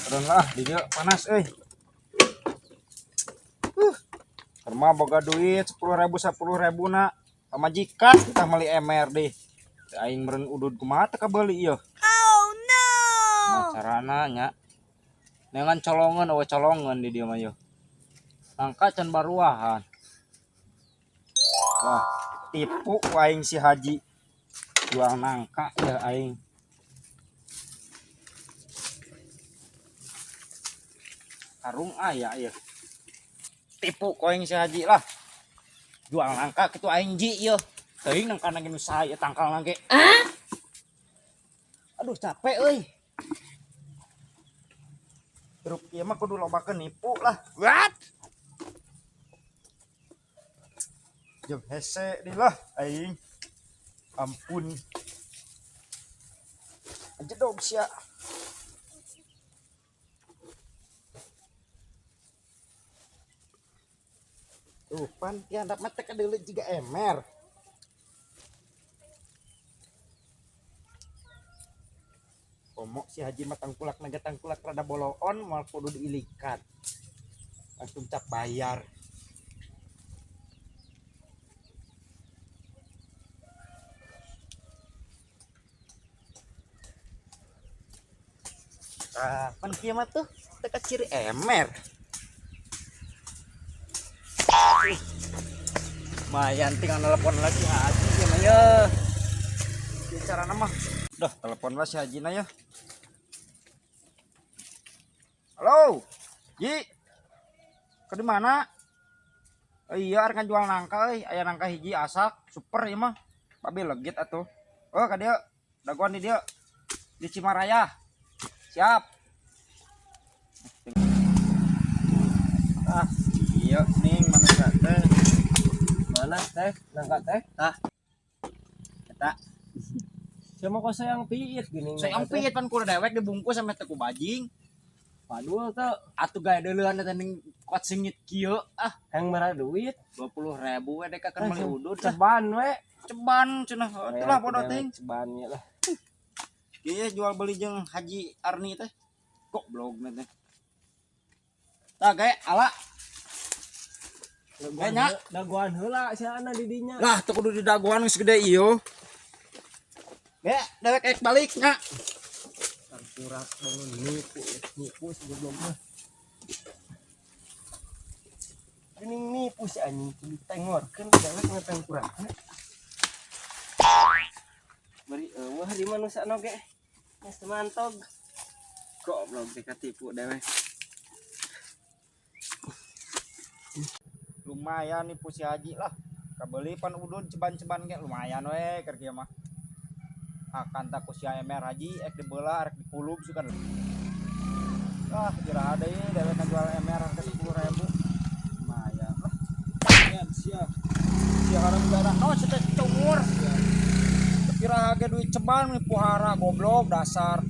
Turun lah di dieu panas euy. Karma boga duit 10.000 na pamajikan kita meuli emer deh. Aing meureun udud kumaha teh kabeuli ieu. Oh no. Macarana nya. Dengan colongan awe colongan di dieu mah yeuh. Nangka can baruahan. Wah, tipu ku aing si Haji. Jual nangka ya aing. Karung aya ieu. Tipu ku aing si Haji lah. Jual nangka kitu aing ji ieu. Teuing nangka nage nu saha ieu tangkal nage. Aduh capek euy. Truk ieu mah kudu lobakeun nipu lah. What? Jeung hese deui lah aing. Ampun. Ajedog sia. Tuh pan tiandap mah teh kadeuleu jiga emer. Omok si Haji mah tangkulak naga tangkulak rada boloon moal kudu diilikan. Langsung cap bayar. Pan kieu mah tuh teu ciri emer. Lumayan tinggal telepon lagi Haji ya mah ya. Bicara nama. Dah telepon lah si Haji na ya. Halo, Ji. Ke di mana? Oh iya, arek jual nangka euy, aya nangka hiji asak, super ieu mah. Babe legit atuh. Oh, ka dieu. Dagoan di dieu. Di Cimaraya. Siap. Ah, iya ning manusia teh. Mana teh? Nangka teh? Tah. Eta Siapa kok sayang piit gini? sayang piit pan kudu dewek dibungkus sampe teu ku bajing. Padahal tuh Atuh gawe deuleuhan teh ning kuat singit kieu. Ah, yang merah duit. 20.000 we dek kan meuli udud. Ceban we. Ceban cenah. Itulah podo teuing. Cebannya lah. Ieu jual beli jeung Haji Arni teh. Goblok teh. Tah gae ala. Nya Daguan heula siana di dinya. lah teu kudu didagoan geus gede ieu. Ge, dewek ek balik nya. Tangkurak bangun nipu sebelum mah. Ini nipu si anjing ditengorkeun dewek ngatangkurak. Bari eueuh di manusia oge. Geus mantog. Goblok teh katipu dewek. Lumayan nih si Haji lah. Kabeli pan udud ceban-ceban ge lumayan we keur kieu mah. Akan tak ku si Emer Haji ek dibeula arek dipulub sukan. Ah, jeraha deui dewek jual Emer harga 10.000. Lumayan lah. Lumayan siap. Sia hareup darah naon cenah cumur. Kira harga duit ceban nih puhara goblok dasar.